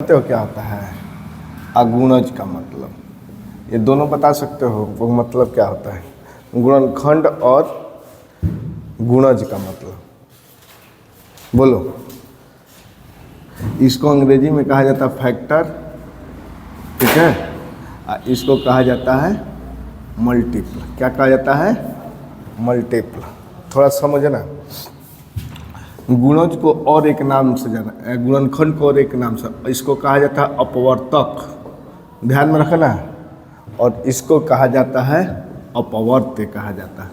जानते हो क्या होता है अगुणज का मतलब? ये दोनों बता सकते हो वो मतलब क्या होता है? गुणनखंड और गुणज का मतलब बोलो। इसको अंग्रेजी में कहा जाता है फैक्टर, ठीक है। इसको कहा जाता है मल्टीपल। क्या कहा जाता है? मल्टीपल। थोड़ा समझना, गुणज को और एक नाम से जाना, गुणनखंड को और एक नाम से, इसको कहा जाता है अपवर्तक, ध्यान में रखना। और इसको कहा जाता है अपवर्त्य कहा जाता है।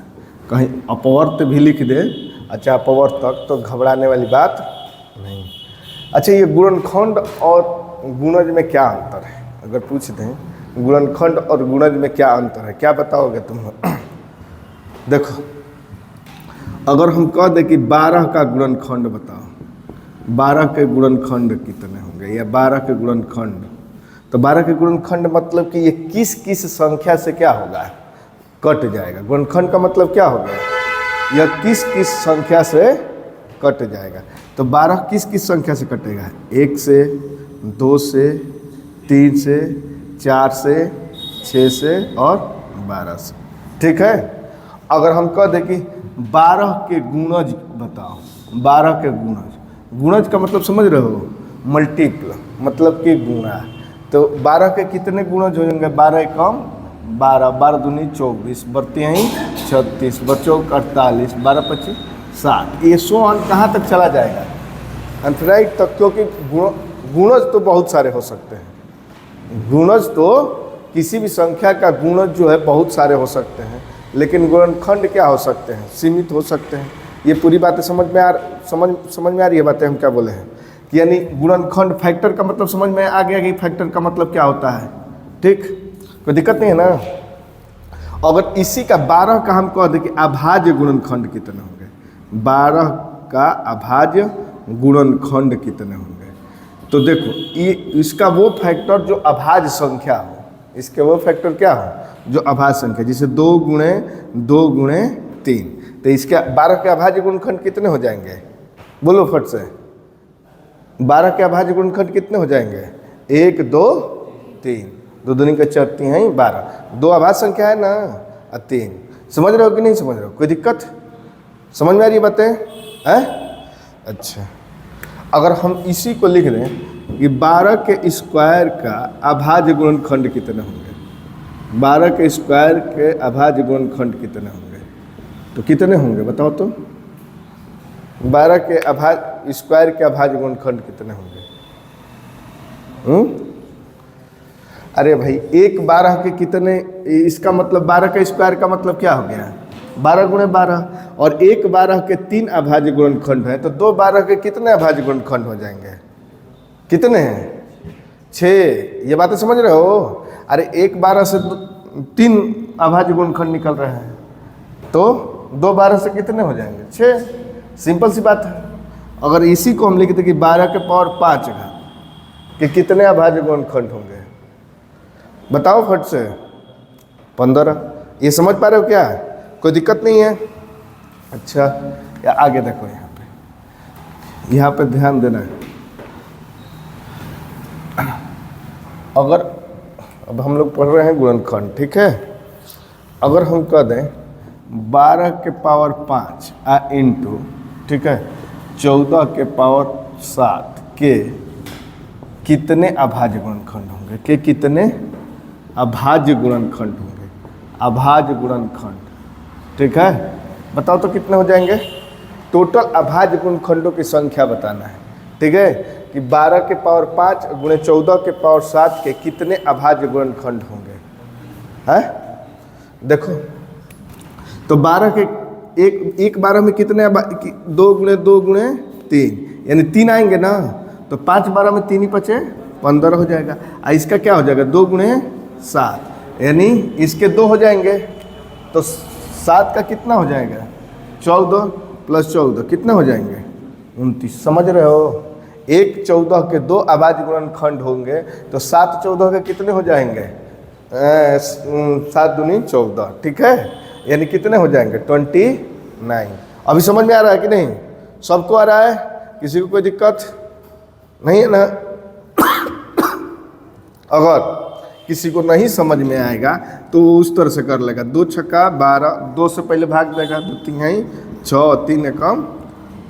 कहीं अपवर्त्य भी लिख दे, अच्छा अपवर्तक, तो घबराने वाली बात नहीं। अच्छा, ये गुणनखंड और गुणज में क्या अंतर है? अगर पूछ दें गुणनखंड और गुणज में क्या अंतर है, क्या बताओगे तुम? देखो, अगर हम कह दें कि 12 का गुणनखंड बताओ, 12 के गुणनखंड कितने होंगे, या 12 के गुणनखंड, तो 12 के गुणनखंड मतलब कि ये किस किस संख्या से क्या होगा, कट जाएगा। गुणनखंड का मतलब क्या हो गया? यह किस किस संख्या से कट जाएगा। तो 12 किस किस संख्या से कटेगा? 1 से, 2 से, 3 से, 4 से, 6 से और 12 से, ठीक है। अगर हम कह दें कि 12 के गुणज बताओ, 12 के गुणज, गुणज का मतलब समझ रहे हो? मल्टीपल, मतलब कि गुणा। तो 12 के कितने गुणज हो जाएंगे? 12 कम 12, 12 दूनी 24, बढ़ते हैं 36, बच्चों 48, 12 25 60, ये 100 अंक कहाँ तक चला जाएगा? अनफिनाइट तक, क्योंकि गुणज तो बहुत सारे हो सकते हैं। गुणज तो किसी भी संख्या का गुणज जो है बहुत सारे हो सकते हैं, लेकिन गुणनखंड क्या हो सकते हैं? सीमित हो सकते हैं। ये पूरी बातें समझ में आ रही है बातें हम क्या बोले हैं कि यानी गुणनखंड फैक्टर का मतलब समझ में आ गया कि फैक्टर का मतलब क्या होता है, ठीक? कोई दिक्कत नहीं है ना? अगर इसी का 12 का हम कह दें कि अभाज्य गुणनखंड कितने होंगे, 12 का अभाज्य गुणनखंड कितने होंगे, तो देखो ये इसका वो फैक्टर जो अभाज्य संख्या हो, इसके वो फैक्टर क्या हो जो अभाज्य संख्या, जैसे 2 गुणे 2 गुणे 3, तो इसके 12 के अभाज्य गुणनखंड कितने हो जाएंगे? बोलो फट से। 12 के अभाज्य गुणनखंड कितने हो जाएंगे? 1 2 3, 2 दूनी का 4 3 है 12, 2 अभाज्य संख्या है ना, 3। समझ रहे हो कि नहीं समझ रहे हो? कोई दिक्कत? समझ में आ रही बातें हैं? अच्छा, अगर हम इसी को लिख दें कि 12 के स्क्वायर का अभाज्य गुणनखंड कितने होंगे, 12 के स्क्वायर के अभाज्य गुणनखंड कितने होंगे, तो कितने होंगे बताओ तो? 12 के स्क्वायर के अभाज्य गुणनखंड कितने होंगे? अरे भाई, 1 12 के कितने, इसका मतलब 12 का स्क्वायर का मतलब क्या हो गया? 12 गुणे 12, और 1 12 के 3 अभाज्य गुणनखंड है, तो 2 12 के कितने अभाज्य गुणनखंड हो जाएंगे? कितने हैं? 6। ये बातें समझ रहे हो? अरे 1 12 से 3 अभाज्य गुणनखंड निकल रहे हैं, तो 2 12 से कितने हो जाएंगे? 6। सिंपल सी बात है। अगर इसी को हम लिखते कि 12 के पावर 5 के कितने अभाज्य गुणनखंड होंगे, बताओ फट से? 15। ये समझ पा रहे हो क्या? कोई दिक्कत नहीं है? अच्छा, या आगे देखो, यहाँ पे ध्यान देना है। अगर अब हम लोग पढ़ रहे हैं गुणनखंड, ठीक है। अगर हम कह दें 12 के पावर 5 इंटू, ठीक है, 14 के पावर 7 के कितने अभाज्य गुणनखंड होंगे? के कितने अभाज्य गुणनखंड होंगे? अभाज्य गुणनखंड, ठीक है। बताओ तो कितने हो जाएंगे? टोटल अभाज्य गुणनखंडों की संख्या बताना है, ठीक है, कि 12 के पावर 5 गुणे 14 के पावर 7 के कितने अभाज्य गुणनखंड होंगे, है? देखो, तो 12 के एक 12 में कितने 2 गुणे 2 गुणे 3, यानी 3 आएंगे ना, तो 5 12 में 3 ही बचे, 15 हो जाएगा। इसका क्या हो जाएगा? 2 गुणे 7, यानी इसके 2 हो जाएंगे, तो 7 का कितना हो जाएगा? 14 प्लस 14 कितने हो जाएंगे? 29। समझ रहे हो? 1 14 के 2 अभाज्य गुणनखंड होंगे, तो 7 14 के कितने हो जाएंगे? 7 दूनी 14, ठीक है, यानी कितने हो जाएंगे? 29। अभी समझ में आ रहा है कि नहीं? सबको आ रहा है? किसी को कोई दिक्कत नहीं है ना? अगर किसी को नहीं समझ में आएगा तो वो उस तरह से कर लेगा। 2 छक्का 12, 2 से पहले भाग देगा, 2 तिहाई 6, 3 एकम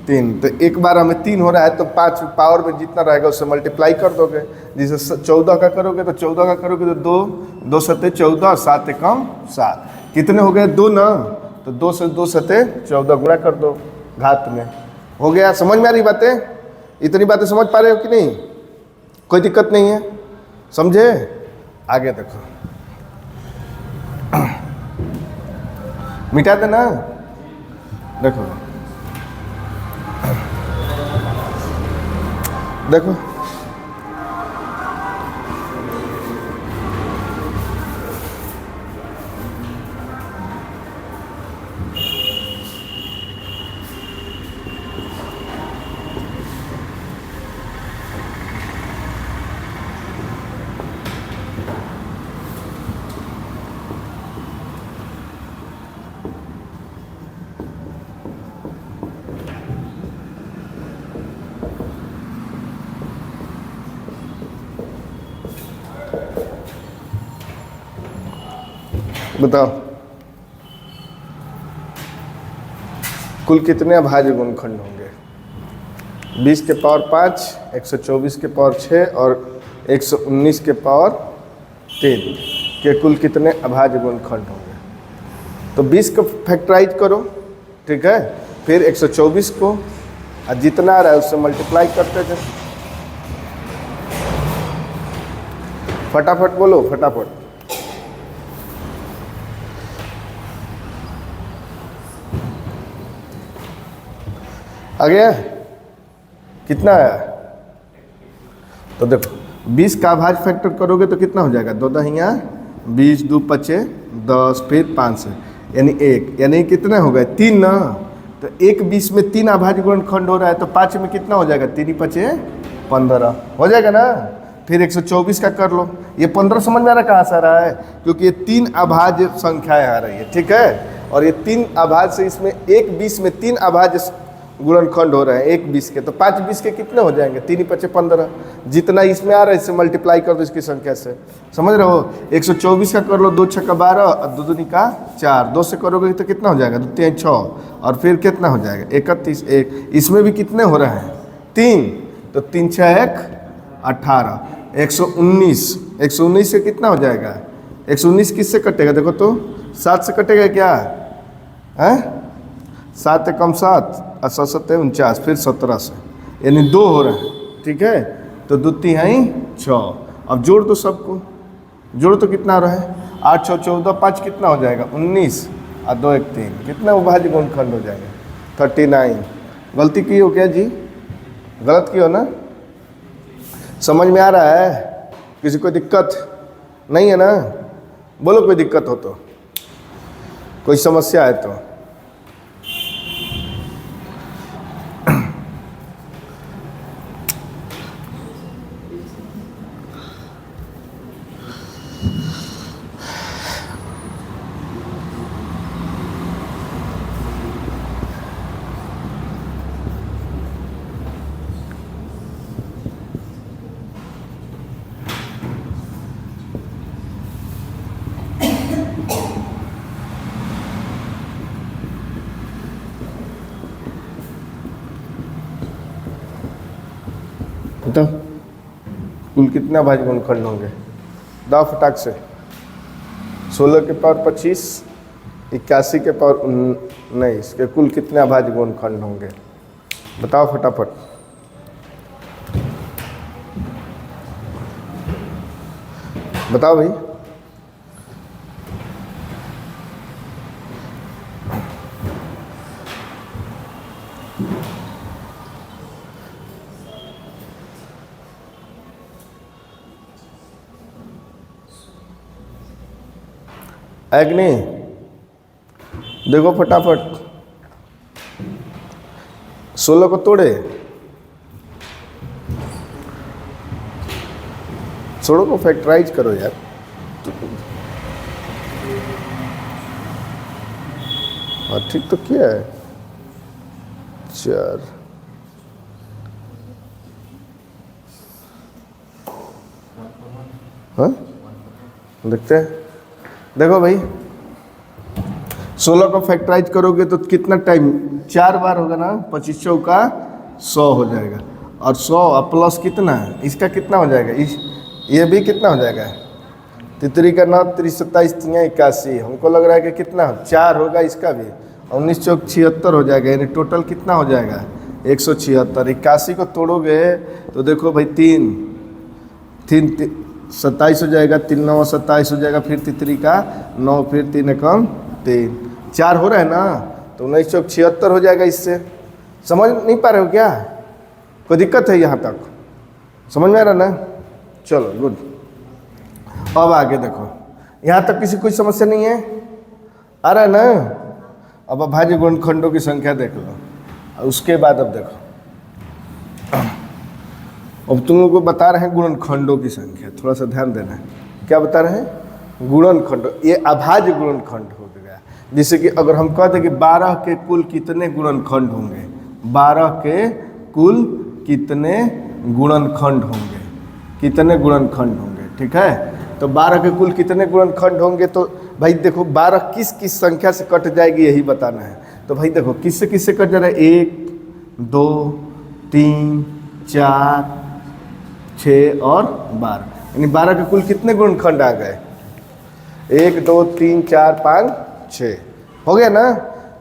3, तो एक बार हमें 3 हो रहा है तो 5 पावर में जितना रहेगा उससे मल्टीप्लाई कर दोगे। जैसे 14 का करोगे तो 14 का करोगे तो 2, 2 सते 14, 7 एकम 7, कितने हो गए 2 ना, तो 2 से 2 सते 14 गुणा कर दो घात में, हो गया। समझ में आ रही बातें? इतनी बातें समझ पा रहे हो कि नहीं? कोई दिक्कत नहीं है, समझे? आगे देखो, मिटा देना, देखो देखो बताओ, कुल कितने अभाज्य गुणनखंड होंगे? 20 के पावर 5, 124 के पावर 6 और 119 के पावर 3 के कुल कितने अभाज्य गुणनखंड होंगे? तो 20 को फैक्टराइज करो, ठीक है, फिर 124 को और जितना आ रहा है उससे मल्टीप्लाई करते थे। फटाफट बोलो, फटाफट। आ गया? कितना आया? तो देखो 20 का अभाज्य फैक्टर करोगे तो कितना हो जाएगा? 2 दहिया 20, 2 पचे 10, फिर 5 से यानी 1, यानी कितने हो गए? 3 ना। तो 1 20 में 3 अभाज्य गुणनखंड हो रहा है तो 5 में कितना हो जाएगा? 3 पचे 15 हो जाएगा ना। फिर 124 का कर लो। ये 15 समझ में आ रहा कहाँ से आ रहा है? क्योंकि ये 3 अभाज्य संख्याएं आ रही है, ठीक है। और ये 3 अभाज्य से इसमें 1 20 में 3 अभाज्य गुणनखंड हो रहे हैं 1 20 के, तो 5 20 के कितने हो जाएंगे? 3 पचे 15, जितना इसमें आ रहा है इससे मल्टीप्लाई कर दो इसकी संख्या से। समझ रहे हो? 124 का कर लो, 2 छक्का 12 और 2 दूनी का 4, 2 से करोगे तो कितना हो जाएगा? 2 3 6 और फिर कितना हो जाएगा? 31, 1 इसमें भी कितने हो रहे हैं? 3, तो 3 6 1 18, 119 से कितना हो जाएगा? 119 किससे कटेगा? देखो तो 7 से कटेगा क्या है? 7 एकम 7 और 7 7 49, फिर 17 से, यानी 2 हो रहा है, ठीक है। तो 2 तिहाई 6, अब जोड़ दो सबको, जोड़ तो कितना आ रहा है? 8 6 14, 5 कितना हो जाएगा? 19 और 2 1 3, कितना अभाज्य गुणनखंड हो जाएगा? 39। गलती की हो क्या जी? गलत की हो ना? समझ में आ रहा है? किसी को दिक्कत नहीं है ना? बोलो कोई दिक्कत हो तो, कोई समस्या है तो। बताओ कुल कितना अभाज्य गुणनखंड होंगे? दाव फटाक से। 16 के पावर 25, 81 के पावर 19 के कुल कितने अभाज्य गुणनखंड होंगे? बताओ फटाफट। बताओ भाई। अग्नि देखो फटाफट, 16 को तोड़े, 16 को फैक्टराइज करो यार। हाँ ठीक तो किया है। 4 7 हाँ देखते हैं। देखो भाई 16 को फैक्टराइज करोगे तो कितना टाइम, 4 बार होगा ना, 25 चौका 100 हो जाएगा। और 100 प्लस कितना है, इसका कितना हो जाएगा, इस ये भी कितना हो जाएगा, तितरी का 9 30 27 81, हमको लग रहा है कि कितना 4 होगा इसका भी, 19 चौक 76 हो जाएगा, यानी टोटल कितना हो जाएगा 176। 81 को तोड़ोगे तो देखो भाई 3 27 हो जाएगा, 3 9 27 हो जाएगा, फिर तितरी का 9, फिर 3 एकम 3, 4 हो रहा है ना, तो 19 चौक 76 हो जाएगा। इससे समझ नहीं पा रहे हो क्या, कोई दिक्कत है यहाँ तक, समझ में आ रहा ना? चलो गुड। अब आगे देखो, यहाँ तक किसी कोई समस्या नहीं है, आ रहा है ना? अब अभाज्य गुणनखंडों की संख्या देख लो। उसके बाद अब देखो, अब तुम लोगों को बता रहे हैं गुणनखंडों की संख्या, थोड़ा सा ध्यान देना है। क्या बता रहे हैं, गुणनखंड, ये अभाज्य गुणनखंड हो गया। जैसे कि अगर हम कहते कि 12 के कुल कितने गुणनखंड होंगे, 12 के कुल कितने गुणनखंड होंगे, कितने गुणनखंड होंगे, ठीक है? तो 12 के कुल कितने गुणनखंड होंगे, तो भाई देखो 12 किस किस संख्या से कट जाएगी यही बताना है। तो भाई देखो किससे किससे कट जा रहा है, 1 2 3 4 6 और 12, यानी 12 के कुल कितने गुणनखंड आ गए, 1 2 3 4 5 6 हो गया ना।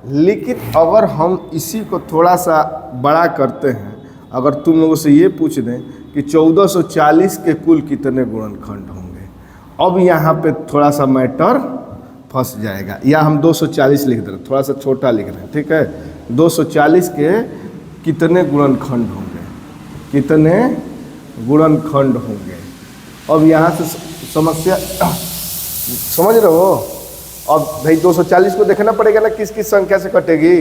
लेकिन अगर हम इसी को थोड़ा सा बड़ा करते हैं, अगर तुम लोगों से ये पूछ दें कि 1440 के कुल कितने गुणनखंड होंगे, अब यहाँ पे थोड़ा सा मैटर फंस जाएगा। या हम 240 लिख दे रहे, थोड़ा सा छोटा लिख रहे हैं, ठीक है? 240 के कितने गुणनखंड होंगे, कितने गुणनखंड होंगे। अब यहाँ से समस्या समझ रहे हो? अब भाई 240 को देखना पड़ेगा ना किस किस संख्या से कटेगी,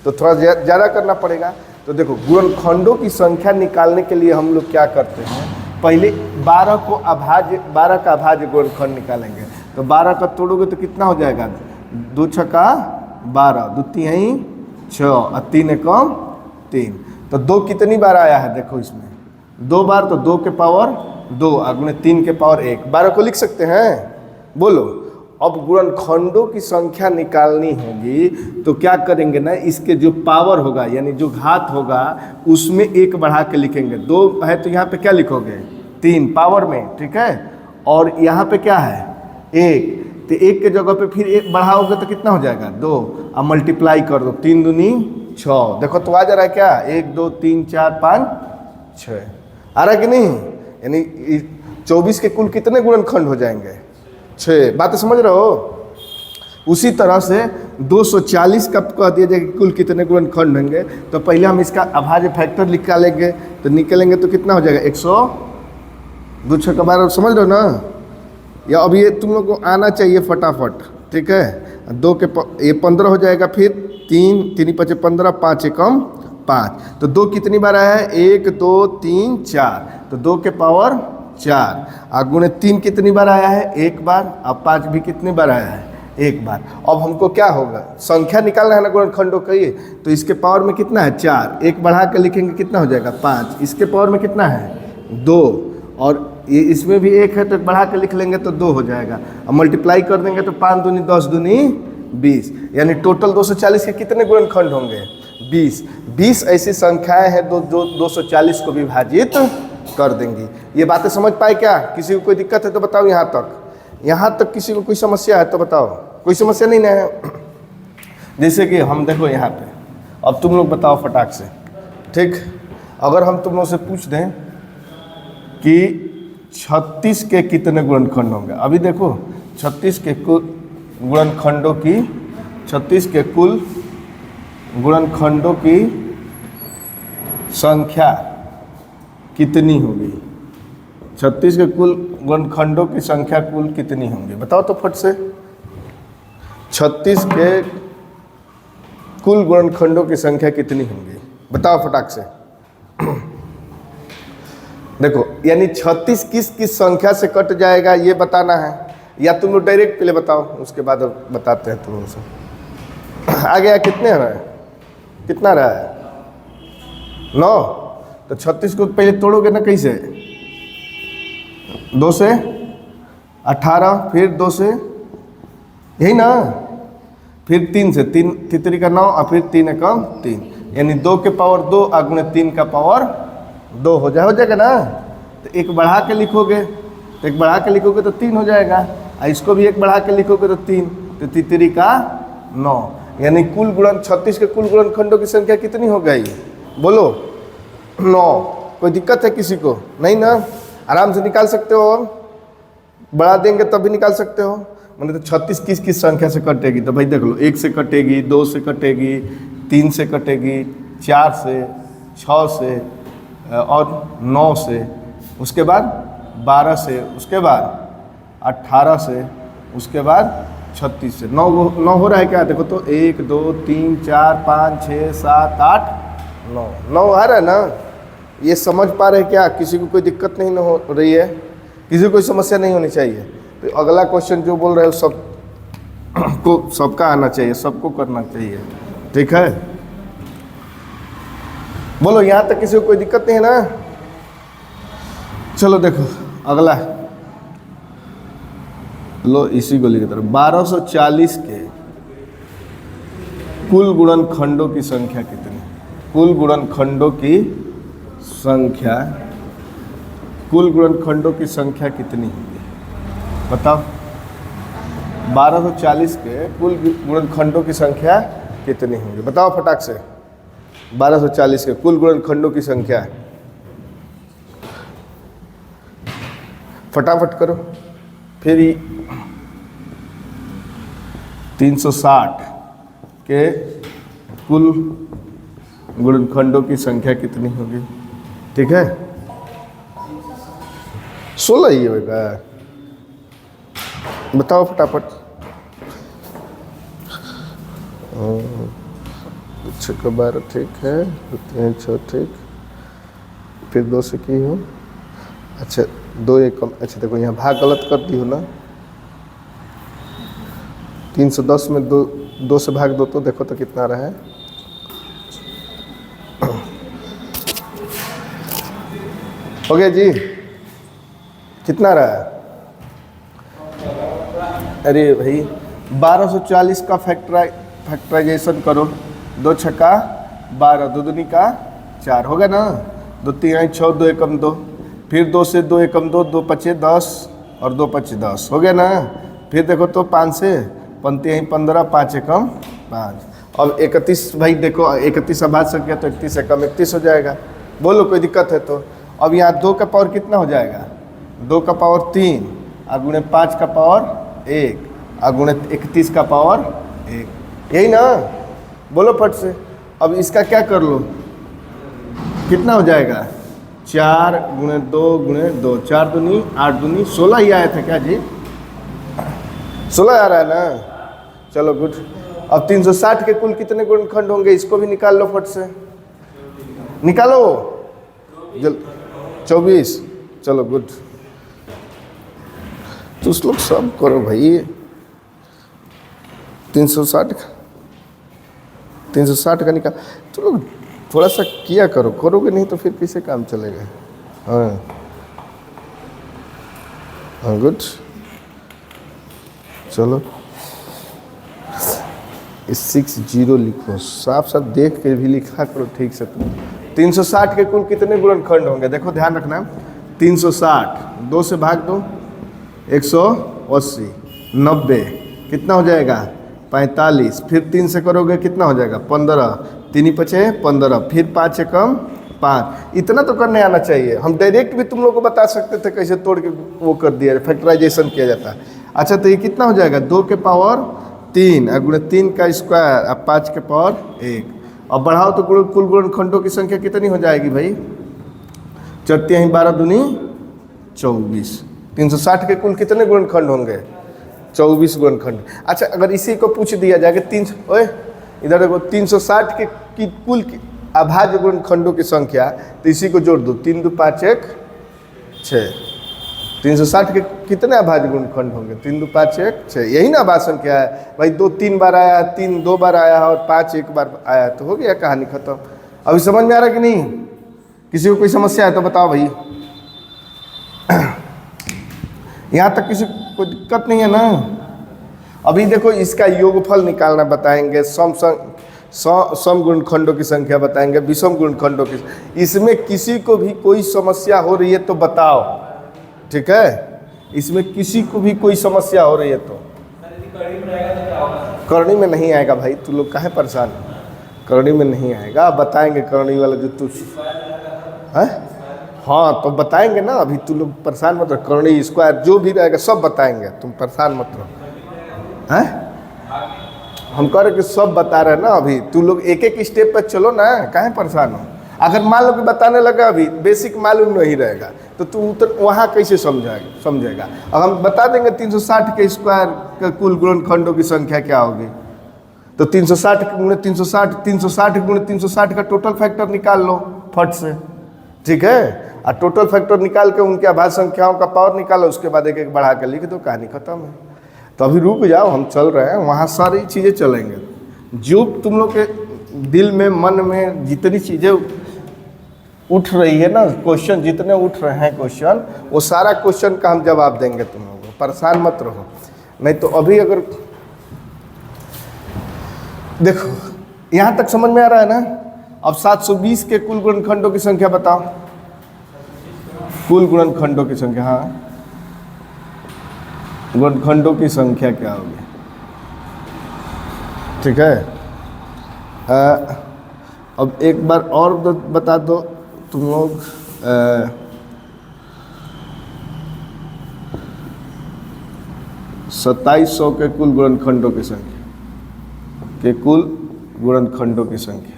तो थोड़ा ज़्यादा करना पड़ेगा। तो देखो गुणनखंडों की संख्या निकालने के लिए हम लोग क्या करते हैं, पहले 12 को अभाज्य, 12 का अभाज्य गुणनखंड निकालेंगे। तो 12 का तोड़ोगे तो कितना हो जाएगा, 2 छक्का 12, 2 तिहाई 6 और 3 एकम 3। तो 2 कितनी बार आया है, देखो इसमें 2 बार, तो 2 के पावर 2 अगुणे 3 के पावर 1, 12 को लिख सकते हैं, बोलो। अब गुणनखंडों की संख्या निकालनी होगी तो क्या करेंगे ना, इसके जो पावर होगा यानी जो घात होगा उसमें 1 बढ़ा के लिखेंगे। 2 है तो यहाँ पे क्या लिखोगे, 3 पावर में, ठीक है? और यहाँ पे क्या है 1, तो 1 के जगह पे फिर 1 बढ़ाओगे तो कितना हो जाएगा 2, अब मल्टीप्लाई कर दो, 3 दूनी 6, देखो तो आ जा रहा है क्या, 1 2 3 4 5 6 आ रहा है कि नहीं? यानी 24 के कुल कितने गुणनखंड हो जाएंगे, 6। बात समझ रहे हो? उसी तरह से 240 का कह दिया जाए कुल कितने गुणनखंड होंगे, तो पहले हम इसका अभाज्य फैक्टर निकालेंगे, तो निकलेंगे तो कितना हो जाएगा 102 छक्का 12, समझ रहे हो ना? या अब ये तुम लोग को आना चाहिए फटाफट, ठीक है? 2 के ये 15 हो जाएगा, फिर 3 3 5 15, 5 एकम 5, तो 2 कितनी बार आया है, 1 2 3 4, तो 2 के पावर 4, गुणे 3 कितनी बार आया है, 1 बार, अब 5 भी कितनी बार आया है, 1 बार। अब हमको क्या होगा, संख्या निकालना है ना गुणनखंडों का, ये तो इसके पावर में कितना है 4, 1 बढ़ा के लिखेंगे कितना हो जाएगा 5, इसके पावर में कितना है 2, और ये इसमें भी 1 है तो बढ़ा के लिख लेंगे तो 2 हो जाएगा। अब मल्टीप्लाई कर देंगे तो 5 दूनी 10 दूनी 20, यानी टोटल 240 के कितने गुणनखंड होंगे, 20। 20 ऐसी संख्याएं हैं जो 240 को विभाजित कर देंगी। ये बातें समझ पाए क्या? किसी को कोई दिक्कत है तो बताओ, यहाँ तक किसी को कोई समस्या है तो बताओ, कोई समस्या नहीं ना है? जैसे कि हम देखो यहाँ पे, अब तुम लोग बताओ फटाक से, ठीक? अगर हम तुम लोग से पूछ दें कि 36 के कितने गुणनखंड होंगे, अभी देखो 36 के कुल गुणनखंडों की, 36 के कुल गुणनखंडों की संख्या कितनी होगी, 36 के कुल गुणनखंडों की संख्या कुल कितनी होंगी, बताओ तो फट से। 36 के कुल गुणनखंडों की संख्या कितनी होंगी, बताओ फटाक से। देखो यानी 36 किस किस संख्या से कट जाएगा ये बताना है, या तुम लोग डायरेक्ट पहले बताओ, उसके बाद बताते हैं तुम लोग से। आ गया, कितने रहा है, कितना रहा है 9, तो 36 को पहले तोड़ोगे ना कैसे, 2 से 18, फिर 2 से, यही ना, फिर 3 से, 3 तितरी का 9 और फिर 3 एकम 3, यानी 2 के पावर 2 गुणे 3 का पावर 2 हो जाएगा ना। तो एक बढ़ा के लिखोगे तो 3 हो जाएगा, और इसको भी एक बढ़ा के लिखोगे तो 3, तो तितरी का 9, यानी कुल गुणन 36 के कुल गुणनखंडों की संख्या कितनी हो गई, बोलो 9। कोई दिक्कत है किसी को? नहीं ना, आराम से निकाल सकते हो, बढ़ा देंगे तब भी निकाल सकते हो। मैंने तो 36 किस संख्या से कटेगी, तो भाई देख लो, 1 से कटेगी, 2 से कटेगी, 3 से कटेगी, 4 से, 6 से और 9 से, उसके बाद 12 से, उसके बाद 18 से, उसके बाद 36 से। 9 हो रहा है क्या? देखो तो 1 2 3 4 5 6 7 8 9 आ रहा है ना। ये समझ पा रहे हैं क्या? किसी को कोई दिक्कत नहीं हो रही है? किसी को कोई समस्या नहीं होनी चाहिए। तो अगला क्वेश्चन जो बोल रहे हो सबका आना चाहिए, सबको करना चाहिए, ठीक है? बोलो, यहाँ तक किसी को कोई दिक्कत नहीं है ना? चलो देखो अगला, लो इसी को लिखे तरफ 1240 के कुल गुणनखंडों की संख्या कितनी? कुल गुणनखंडों की संख्या कितनी होगी बताओ? 1240 के कुल गुणनखंडों की संख्या कितनी होगी बताओ फटाक से। 1240 के कुल गुणनखंडों की संख्या फटाफट करो। फिर 360 के कुल गुणनखंडों की संख्या कितनी होगी? ठीक है, 16 ही होगा, बताओ फटाफट। 6 का 12 ठीक है, 3 6 ठीक, फिर 2 से की हो, अच्छा 2 एक कम, अच्छा देखो यहाँ भाग गलत कर दी हो ना। 310 में 2 से भाग दो तो देखो तो कितना रहा है। हो गया जी, कितना रहा है? अरे भाई 1240 का फैक्टराइजेशन करो। 2 छक्का 12, 2 दूनी का 4, होगा ना। 2 3 6, 2 एकम 2, फिर 2 से 2 एकम 2, 2 पचे 10 और 2 पचे 10, हो गया ना। फिर देखो तो 5 से 5 15, 5 एकम 5, अब 31 भाई देखो 31 अभाज्य संख्या तो 31 एकम 31 हो जाएगा। बोलो कोई दिक्कत है तो? अब यहाँ 2 का पावर कितना हो जाएगा? 2 का पावर 3 और गुणे 5 का पावर 1 और गुणे 31 का पावर 1, यही ना। बोलो फट से। अब इसका क्या कर लो, कितना हो जाएगा? 4 गुणे 2 गुणे 2, 4 दूनी 8 दूनी 16 ही आया था क्या जी? 16 आ रहा है ना। चलो गुड। अब 360 के कुल कितने गुणनखंड होंगे इसको भी निकाल लो फट से, निकालो जल्द। 24, चलो गुड। तो उस लोग सब करो भाई। 360 का निकाल, तो लोग थोड़ा सा किया करो, करोगे नहीं तो फिर कैसे काम चलेगा? हाँ गुड, चलो 60 लिखो, साफ साफ देख के भी लिखा करो ठीक से। तुम 360 के कुल कितने गुणनखंड होंगे देखो, ध्यान रखना। 360 2 से भाग दो, 180, 90 कितना हो जाएगा? 45, फिर 3 से करोगे कितना हो जाएगा? 15, 3 पचे 15, फिर 5 एकम 5। इतना तो करने आना चाहिए। हम डायरेक्ट भी तुम लोग को बता सकते थे कैसे तोड़ के वो कर दिया, फैक्टराइजेशन किया जाता है। अच्छा तो ये कितना हो जाएगा? 2 के पावर 3 और गुणे 3 का स्क्वायर और 5 के पावर 1। अब बढ़ाओ तो कुल गुणनखंडों की संख्या कितनी हो जाएगी भाई? 4 12 दूनी 24। 360 के कुल कितने गुणनखंड होंगे? 24 गुणनखंड। अच्छा अगर इसी को पूछ दिया जाए कि इधर देखो 360 के कुल अभाज्य गुणनखंडों की संख्या, तो इसी को जोड़ दो। 3 2 5 1 6। 360 के कितने अभाज्य गुणनखंड होंगे? 3 2 5 1 6, यही ना अभाज्य संख्या है भाई। 2 3 बार आया, 3 2 बार आया और 5 1 बार आया, तो हो गया कहानी खत्म। अभी समझ में आ रहा कि नहीं? किसी को कोई समस्या है तो बताओ भाई। यहाँ तक किसी को कोई दिक्कत नहीं है ना। अभी देखो इसका योगफल निकालना बताएंगे, सम गुणनखंडों की संख्या बताएंगे, विषम गुणनखंडों की। इसमें किसी को भी कोई समस्या हो रही है तो बताओ, ठीक है? इसमें किसी को भी कोई समस्या हो रही है तो। करनी में नहीं आएगा भाई, तू लोग काहे परेशान हो? करनी में नहीं आएगा, बताएंगे करनी वाला जो तू है। हाँ तो बताएंगे ना, अभी तू लोग परेशान मत रहो। करनी स्क्वायर जो भी रहेगा सब बताएंगे, तुम परेशान मत रहो। हैं हम कह रहे कि सब बता रहे हैं ना, अभी तू लोग एक एक स्टेप पर चलो ना, काहे परेशान हो? अगर मान लो कि बताने लगा अभी बेसिक मालूम नहीं रहेगा तो तू उतर वहाँ कैसे समझेगा? अब हम बता देंगे 360 के स्क्वायर का कुल गुणनखंडों की संख्या क्या होगी, तो 360 गुणे 360, 360 गुणे 360 का टोटल फैक्टर निकाल लो फट से, ठीक है? और टोटल फैक्टर निकाल के उनके आभाज्य संख्याओं का पावर निकालो, उसके बाद एक एक बढ़ा के लिख दो, कहानी खत्म है। तो अभी रुक जाओ, हम चल रहे हैं, वहाँ सारी चीज़ें चलेंगे। जो तुम लोग के दिल में मन में जितनी चीज़ें उठ रही है ना, क्वेश्चन जितने उठ रहे हैं क्वेश्चन, वो सारा क्वेश्चन का हम जवाब देंगे तुम लोगों को, परेशान मत रहो। नहीं तो अभी अगर देखो यहाँ तक समझ में आ रहा है ना। अब 720 के कुल गुणनखंडों की संख्या बताओ, कुल गुणनखंडों की संख्या। हाँ गुणनखंडों की संख्या क्या होगी, ठीक है? अब एक बार और बता दो तुम लोग, 2700 के कुल गुणनखंडों की संख्या, के कुल गुणनखंडों की संख्या।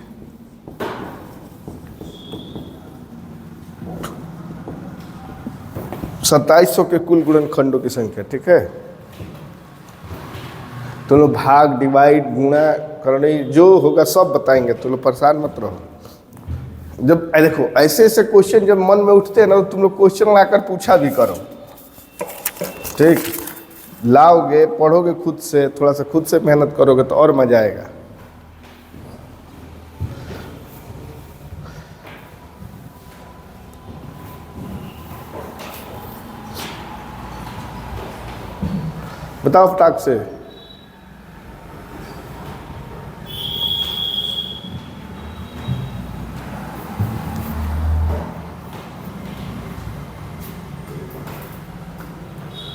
सत्ताईस सौ के कुल गुणनखंडों की संख्या, ठीक है? तो लोग भाग डिवाइड गुणा करनी जो होगा सब बताएंगे, तो लोग परेशान मत रहो। जब देखो ऐसे ऐसे क्वेश्चन जब मन में उठते हैं ना, तो तुम लोग क्वेश्चन लाकर पूछा भी करो, ठीक? लाओगे, पढ़ोगे खुद से, थोड़ा सा खुद से मेहनत करोगे तो और मजा आएगा। बताओ फटाक से।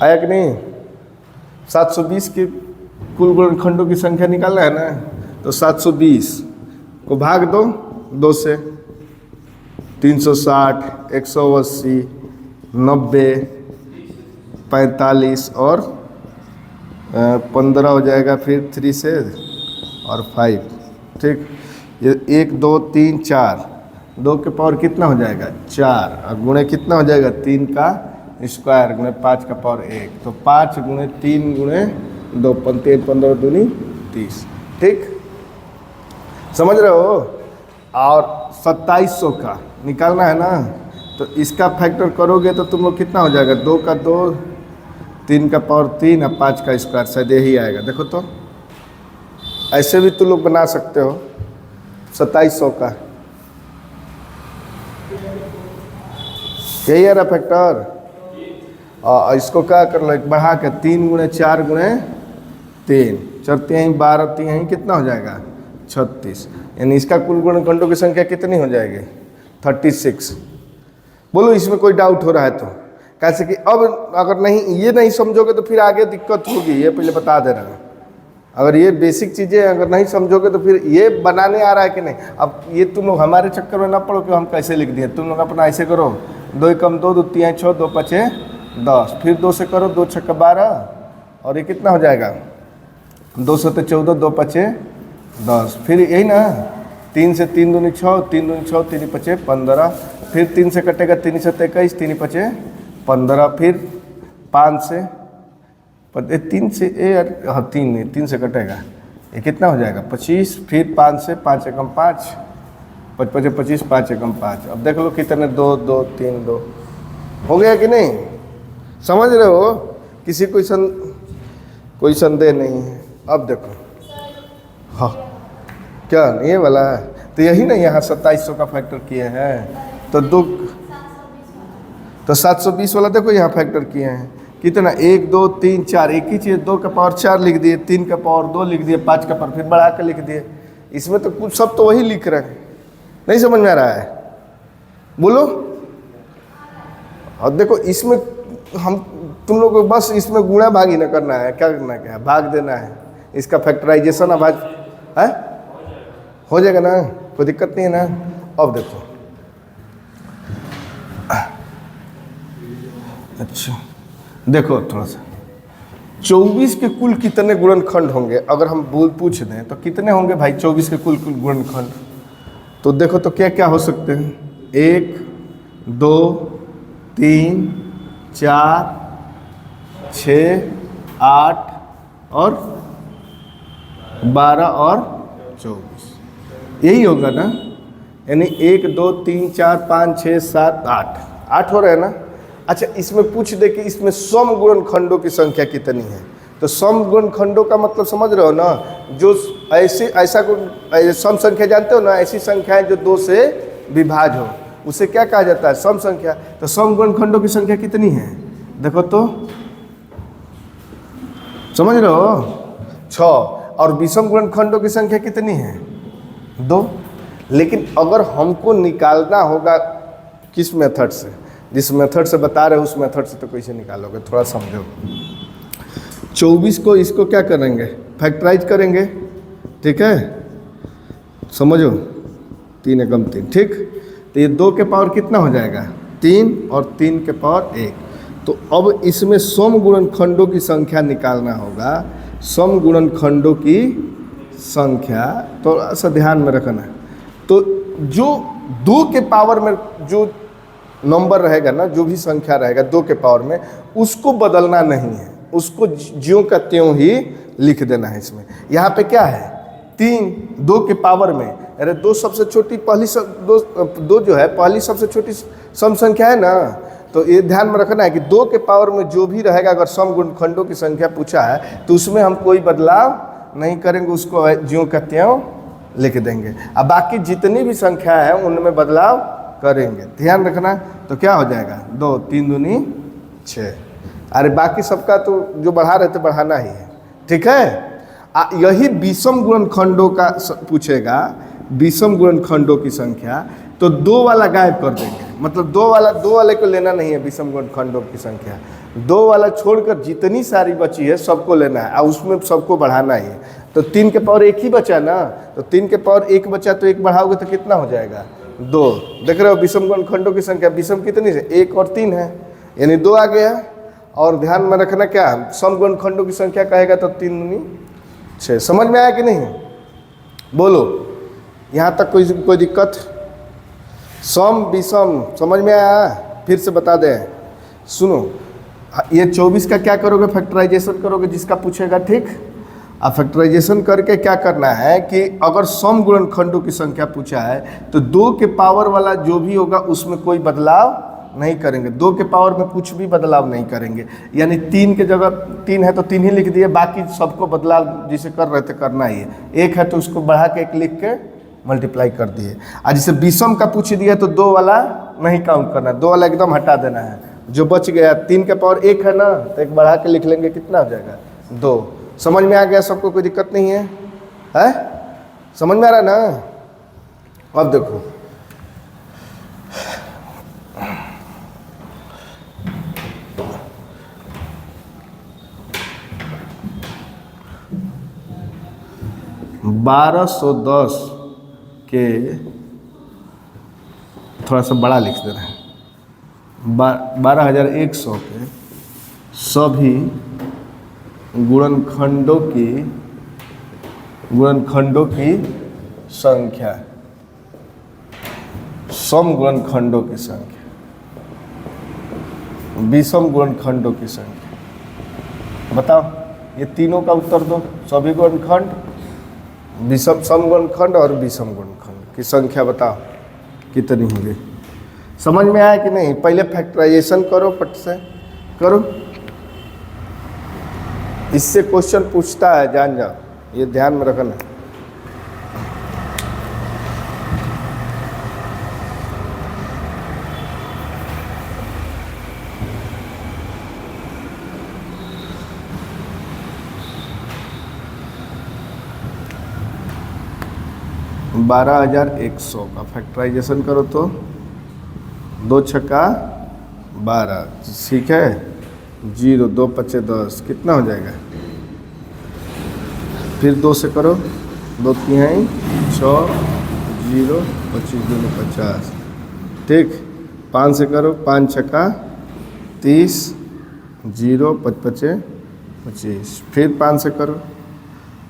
आया कि नहीं? 720 के कुल गुणनखंडों की संख्या निकालना है ना, तो 720 को भाग दो 2 से, 360, 180, 90, 45 और 15 हो जाएगा, फिर 3 से और 5, ठीक? ये 1 2 3 4, 2 के पावर कितना हो जाएगा 4, और गुणे कितना हो जाएगा 3 का स्क्वायर गुणे 5 का पावर 1, तो 5 गुणे 3 गुणे 2, 15 दूनी 30, ठीक? समझ रहे हो? और 2700 का निकालना है ना, तो इसका फैक्टर करोगे तो तुम लोग कितना हो जाएगा, 2 का 2, 3 का पावर 3 और 5 का स्क्वायर, शायद यही आएगा। देखो तो ऐसे भी तुम लोग बना सकते हो 2700 का, यही है ना फैक्टर। और इसको क्या कर लो, बढ़ा के 3 गुणे 4 गुणे 3, 4 3 12 3 कितना हो जाएगा 36, यानी इसका कुल गुणनखंडों की संख्या कितनी हो जाएगी 36। बोलो इसमें कोई डाउट हो रहा है तो? कैसे कि अब अगर नहीं ये नहीं समझोगे तो फिर आगे दिक्कत होगी, ये पहले बता दे रहा हूँ। अगर ये बेसिक चीज़ें अगर नहीं समझोगे तो फिर ये बनाने आ रहा है कि नहीं। अब ये तुम लोग हमारे चक्कर में ना पड़ो कि हम कैसे लिख दिए। तुम लोग अपना ऐसे करो, 2 कम 2, 2 3 6, 2 5 10, फिर 2 से करो, 2 6 12, और ये कितना हो जाएगा 2 से 14, 2 5 10, फिर यही ना 3 से 3 दूनी 6, 3 दूनी 6, 3 5 15, फिर 3 से कटेगा 3 से 21, 3 5 15, फिर 5 से 3 से हाँ 3 से कटेगा, ये कितना हो जाएगा 25, फिर 5 से 5 एकम 5, 5 5 25, 5 एकम 5। अब देख लो कितने 2 2 3 2 हो गया कि नहीं? समझ रहे हो? किसी कोई संदेह नहीं है। अब देखो हाँ क्या ये वाला है, तो यही ना यहाँ 2700 का फैक्टर किए हैं, तो 720 वाला देखो यहाँ फैक्टर किए हैं कितना 1 2 3 4, एक ही चीज़ 2 का पावर 4 लिख दिए, 3 का पावर 2 लिख दिए, 5 का पावर फिर बढ़ा कर लिख दिए। इसमें तो कुछ सब तो वही लिख रहे हैं, नहीं समझ में आ रहा है? बोलो। और देखो इसमें हम तुम लोग को बस इसमें गुणा भाग ही ना करना है, क्या करना क्या है, भाग देना है। इसका फैक्टराइजेशन अब है हो जाएगा ना, कोई दिक्कत नहीं है ना। अब देखो अच्छा देखो थोड़ा सा, 24 के कुल कितने गुणनखंड होंगे अगर हम पूछ दें तो कितने होंगे भाई 24 के कुल गुणनखंड? तो देखो तो क्या क्या हो सकते हैं, 1 2 3 4 6 8 और 12 और 24, यही होगा ना। यानी 1 2 3 4 5 6 7 8 हो रहे हैं ना। अच्छा इसमें पूछ दे कि इसमें सम गुणनखंडों की संख्या कितनी है, तो सम गुणनखंडों का मतलब समझ रहे हो ना, जो ऐसा सम संख्या जानते हो ना, ऐसी संख्याएं जो 2 से विभाज्य हो उसे क्या कहा जाता है, सम संख्या। तो सम गुणनखंडों की संख्या कितनी है, देखो तो समझ रहे हो, 6। और विषम गुणनखंडों की संख्या कितनी है, 2। लेकिन अगर हमको निकालना होगा किस मेथड से, जिस मेथड से बता रहे हो उस मेथड से तो कैसे निकालोगे, थोड़ा समझो। 24 को इसको क्या करेंगे, फैक्टराइज करेंगे, ठीक है, समझो 3 एकम 3, ठीक। तो ये 2 के पावर कितना हो जाएगा, 3 और 3 के पावर 1। तो अब इसमें सम गुणनखंडों की संख्या निकालना होगा। सम गुणनखंडों की संख्या थोड़ा सा ध्यान में रखना। तो जो 2 के पावर में जो नंबर रहेगा ना, जो भी संख्या रहेगा 2 के पावर में, उसको बदलना नहीं है, उसको ज्यों का त्यों ही लिख देना है। इसमें यहाँ पे क्या है, 3 2 के पावर में, अरे 2 सबसे छोटी पहली दो जो है पहली सबसे छोटी सम संख्या है ना। तो ये ध्यान में रखना है कि 2 के पावर में जो भी रहेगा, अगर सम गुणनखंडों की संख्या पूछा है तो उसमें हम कोई बदलाव नहीं करेंगे, उसको ज्यों का त्यों लिख देंगे। अब बाकी जितनी भी संख्या है उनमें बदलाव करेंगे, ध्यान रखना। तो क्या हो जाएगा, 2 3 दूनी 6। अरे बाकी सबका तो जो बढ़ा रहे थे बढ़ाना ही है, ठीक है। यही विषम गुणनखंडों का पूछेगा, विषम गुणनखंडों की संख्या, तो 2 वाला गायब कर देंगे, मतलब 2 वाले को लेना नहीं है। विषम गुणनखंडों की संख्या 2 वाला छोड़कर जितनी सारी बची है सबको लेना है और उसमें सबको बढ़ाना ही है। तो 3 के पावर 1 ही बचा ना, तो 3 के पावर 1 बचा, तो 1 बढ़ाओगे तो कितना हो जाएगा, 2। देख रहे हो विषम गुणनखंडों की संख्या, विषम कितनी है, 1 और 3 है, यानी 2 आ गया। और ध्यान में रखना क्या, सम गुणनखंडों की संख्या कहेगा तो 3 दूनी 6। समझ में आया कि नहीं, बोलो यहाँ तक कोई दिक्कत? सम विषम समझ में आया? फिर से बता दें, सुनो, ये 24 का क्या करोगे, फैक्टराइजेशन करोगे जिसका पूछेगा, ठीक। अब फैक्टराइजेशन करके क्या करना है कि अगर सम गुणनखंडों की संख्या पूछा है तो 2 के पावर वाला जो भी होगा उसमें कोई बदलाव नहीं करेंगे, 2 के पावर में कुछ भी बदलाव नहीं करेंगे। यानी 3 के जगह 3 है तो 3 ही लिख दिए, बाकी सबको बदलाव जिसे कर रहे थे करना ही है। 1 है तो उसको बढ़ा के 1 लिख के मल्टीप्लाई कर दिए। और जैसे विषम का पूछ दिया तो 2 वाला नहीं काउंट करना, 2 वाला एकदम हटा देना है। जो बच गया 3 के पावर 1 है ना, तो 1 बढ़ा के लिख लेंगे, कितना हो जाएगा, 2। समझ में आ गया सबको, कोई दिक्कत नहीं है, है समझ में आ रहा है ना। अब देखो $1210 के थोड़ा सा बड़ा लिख दे रहे हैं, 12,100 के सभी गुणनखंडों की संख्या, सम गुणनखंडों की संख्या, विषम गुणनखंडों की संख्या। बताओ ये तीनों का उत्तर दो, सभी गुणनखंड, विषम सम गुणनखंड और विषम गुणनखंड की संख्या बताओ कितनी होगी। समझ में आया कि नहीं? पहले फैक्टराइजेशन करो, पट से करो, इससे क्वेश्चन पूछता है, जान जाओ, ये ध्यान में रखना। 12,100 का फैक्टराइजेशन करो तो 2 छक्का 12, ठीक है, 0, 2 पचे 10, कितना हो जाएगा? फिर 2 से करो, 2 तिहाई 6, 0, 25 दूनी 50, ठीक। 5 से करो, 5 छक्का 30, 0, 5 पचे 25, फिर 5 से करो,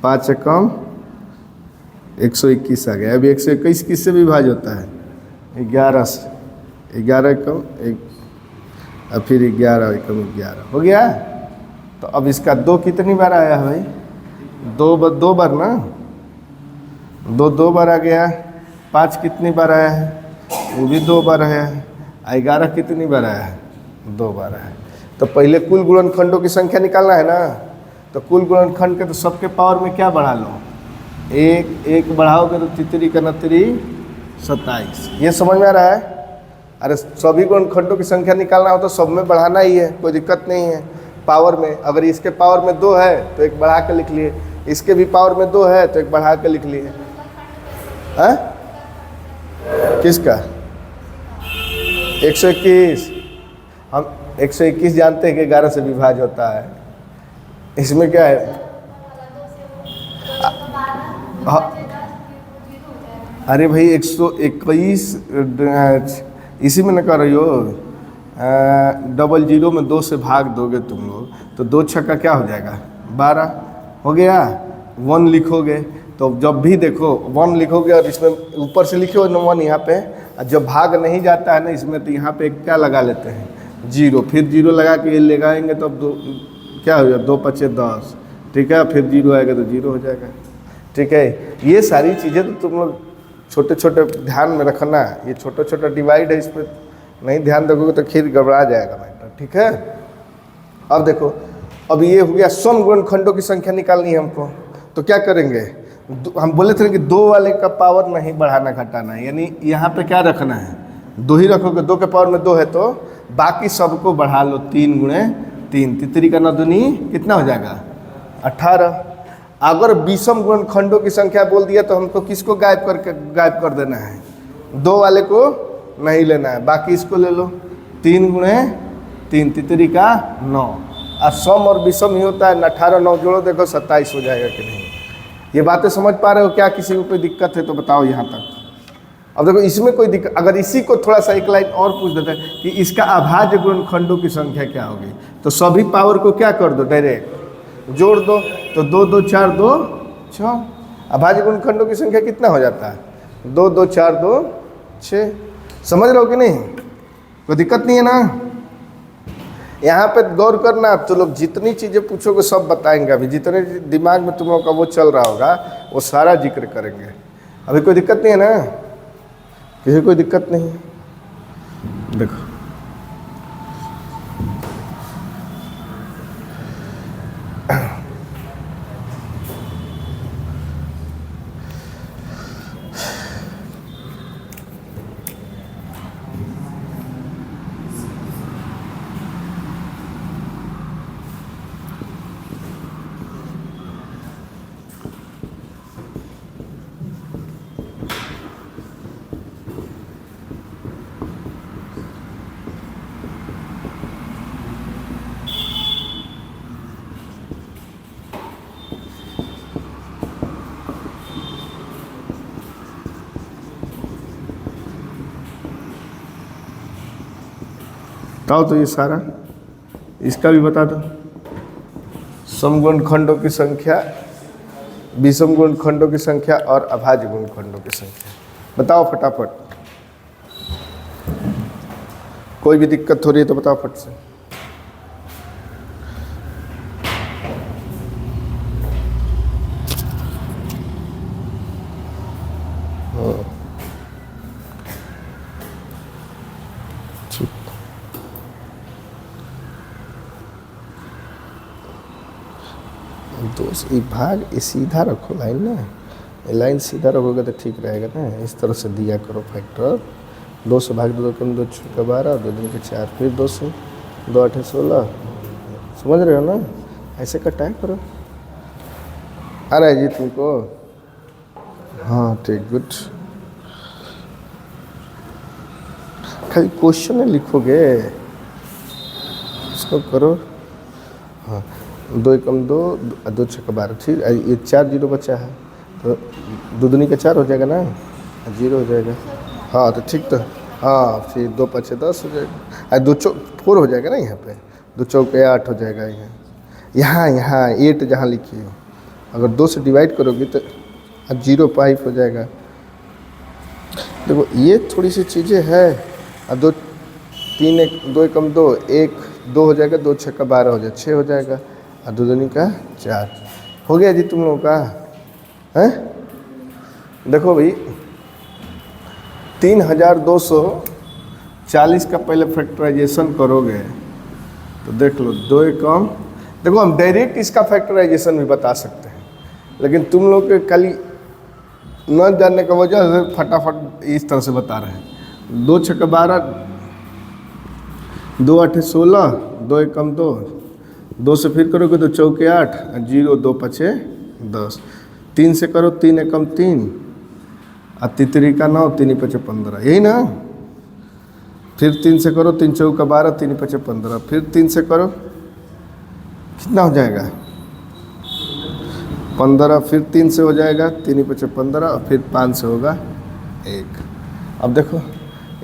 5 से कम 121 आ गया। अभी 121 किससे विभाज्य होता है? 11 से, 11 कम 1, और फिर 11 कम 11 हो गया। तो अब इसका 2 कितनी बार आया है भाई? 2 बार ना, 2 बार आ गया। 5 कितनी बार आया है? वो भी 2 बार आया है। 11 कितनी बार आया है? 2 बार आया है। तो पहले कुल गुणनखंडों की संख्या निकालना है ना, तो कुल गुणनखंड के तो सबके पावर में क्या बढ़ा लो? 1 बढ़ाओगे तो तितरी का नतरी 27। ये समझ में आ रहा है? अरे सभी गुणनखंडों की संख्या निकालना हो तो सब में बढ़ाना ही है, कोई दिक्कत नहीं है। पावर में अगर इसके पावर में 2 है तो 1 बढ़ा के लिख लिए, इसके भी पावर में 2 है तो 1 बढ़ा के लिख लिए। हैं? किसका? 121। हम 121 जानते हैं कि 11 से विभाज्य होता है। इसमें क्या है? अरे भाई 121 इसी में न कर रही हो, 00 में 2 से भाग दोगे तुम लोग तो 2 छक्का क्या हो जाएगा? 12 हो गया। 1 लिखोगे तो जब भी देखो 1 लिखोगे और इसमें ऊपर से लिखे हो 1 यहाँ पे, और जब भाग नहीं जाता है ना इसमें तो यहाँ पे क्या लगा लेते हैं? 0, फिर 0 लगा के ये लगाएंगे तो अब 2 क्या हो जाएगा? 2 पचे 10, ठीक है। फिर 0 आएगा तो 0 हो जाएगा, ठीक है। ये सारी चीज़ें तो तुम लोग छोटे छोटे ध्यान में रखना। ये छोटा छोटा डिवाइड है, इस पर नहीं ध्यान दोगे तो फिर गड़बड़ा जाएगा मैटर, ठीक है। अब देखो, अब ये हो गया सम गुणनखंडों की संख्या निकालनी है हमको, तो क्या करेंगे? हम बोले थे कि 2 वाले का पावर नहीं बढ़ाना घटाना है, यानी यहाँ पे क्या रखना है? 2 ही रखोगे। 2 के पावर में 2 है तो बाकी सबको बढ़ा लो 3 गुणे 3, तितरी का 9 दूनी कितना हो जाएगा? 18। अगर विषम गुणनखंडों की संख्या बोल दिया तो हमको किसको गायब कर देना है? 2 वाले को नहीं लेना है, बाकी इसको ले लो। 3 गुणे 3, तितरी का 9। और सम और विषम ही होता है, 18 9 जोड़ो, देखो 27 हो जाएगा कि नहीं। ये बातें समझ पा रहे हो क्या? किसी को कोई दिक्कत है तो बताओ यहाँ तक। अब देखो इसमें कोई दिक्कत, अगर इसी को थोड़ा सा एक लाइन और पूछ देते हैं कि इसका अभाज्य गुणनखंडों की संख्या क्या होगी, तो सभी पावर को क्या कर दो? डायरेक्ट जोड़ दो। तो 2 2 4 2 6। अभाज्य गुणनखंडों की संख्या कितना हो जाता है? 2 2 4 2 6। समझ रहे हो कि नहीं? कोई दिक्कत नहीं है ना? यहाँ पे गौर करना। तो लोग जितनी चीज़ें पूछोगे सब बताएंगे। अभी जितने दिमाग में तुम लोग का वो चल रहा होगा वो सारा जिक्र करेंगे। अभी कोई दिक्कत नहीं है ना? किसी कोई दिक्कत नहीं है? देखो बताओ तो ये सारा, इसका भी बता दो। समगुणनखंडों की संख्या, विषम गुणनखंडों की संख्या और अभाज्य गुणनखंडों की संख्या बताओ फटाफट। कोई भी दिक्कत हो रही है तो बताओ फट से। दोस्त ये भाग ये सीधा रखो लाइन ना, ये लाइन सीधा रखोगे तो ठीक रहेगा ना। इस तरह से दिया करो फैक्टर। 2 से भाग 2 कम 2 छक्का 12, 2 दूनी के 4, फिर 2 से 2 8 16। समझ रहे हो ना? ऐसे कटाया करो। आ रहा है जी तुमको? हाँ ठीक, गुड। खाली क्वेश्चन लिखोगे, इसको करो। हाँ, 2 एकम 2, 2 छक्का 12, ठीक। ये 4 जीरो बचा है, तो दूनी का 4 हो जाएगा ना, 0 हो जाएगा। हाँ तो ठीक, तो हाँ फिर 2 पचे 10 हो जाएगा, 2 चौक 4 हो जाएगा ना, यहाँ पे 2 चौके 8 हो जाएगा। यहाँ 8 जहाँ लिखी हो, अगर 2 से डिवाइड करोगे तो 0.5 हो जाएगा। देखो ये थोड़ी सी चीज़ें है। अब 2 3 1 2 एकम 2, 1 2 हो जाएगा, 2 छक्का 12 हो जाएगा, 6 हो जाएगा, और 2 दूनी का 4 हो गया जी तुम लोगों का है। देखो भाई 3240 का पहले फैक्टराइजेशन करोगे तो देख लो 2 एकम, देखो हम डायरेक्ट इसका फैक्टराइजेशन भी बता सकते हैं, लेकिन तुम लोग के खाली न जानने का वजह से फटाफट इस तरह से बता रहे हैं। 2 छक्का 12, 2 8 16, 2 एकम 2, 2 से फिर करोगे तो चौके 8, 0 2 पचे 10, 3 से करो 3 एकम 3, और तितरी का 9, 3 पचे 15, यही ना। फिर 3 से करो 3 चौका 12, 3 पचे 15, फिर 3 से करो कितना हो जाएगा 15, फिर 3 से हो जाएगा 3 पचे 15, और फिर 5 से होगा 1। अब देखो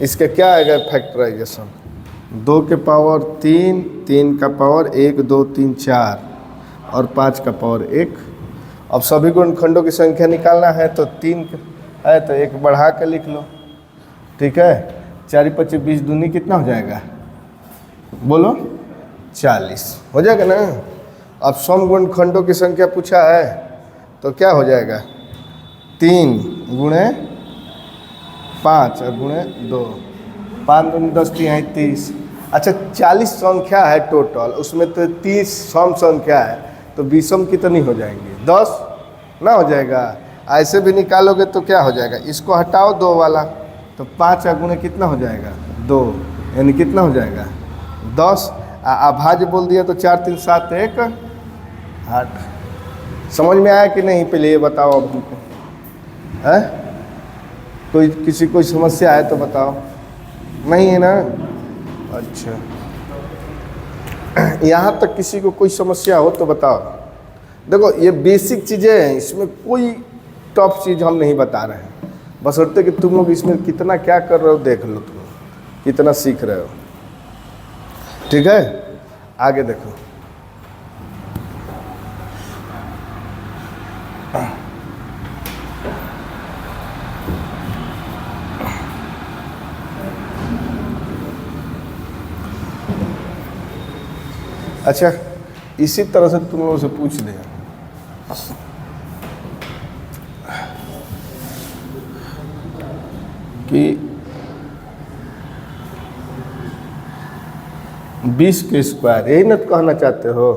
इसका क्या आएगा फैक्टराइजेशन, 2 के पावर 3, 3 का पावर 1 2 3 4, और 5 का पावर 1। अब सभी गुणनखंडों की संख्या निकालना है तो 3 है तो 1 बढ़ा के लिख लो, ठीक है। 4 25 20 दूनी कितना हो जाएगा, बोलो 40 हो जाएगा ना। अब सम गुणनखंडों की संख्या पूछा है तो क्या हो जाएगा, 3 गुणे 5 और गुणे 2, 5 दूनी 10 3 30। अच्छा 40 संख्या है टोटल, उसमें तो 30 सम संख्या है, तो विषम कितनी हो जाएंगी, 10 ना हो जाएगा। ऐसे भी निकालोगे तो क्या हो जाएगा, इसको हटाओ 2 वाला, तो 5 का गुणे कितना हो जाएगा 2, यानी कितना हो जाएगा 10। अभाज्य बोल दिया तो 4 3 7 1 8। समझ में आया कि नहीं, पहले ये बताओ अब हमको है। कोई किसी कोई समस्या है तो बताओ, नहीं है ना। अच्छा यहाँ तक किसी को कोई समस्या हो तो बताओ। देखो ये बेसिक चीज़ें हैं, इसमें कोई टफ चीज़ हम नहीं बता रहे हैं, बस होते कि तुम लोग इसमें कितना क्या कर रहे हो देख लो, तुम कितना सीख रहे हो, ठीक है। आगे देखो अच्छा इसी तरह से तुम लोगों से पूछ ले कि 20 के स्क्वायर, यही ना कहना चाहते हो,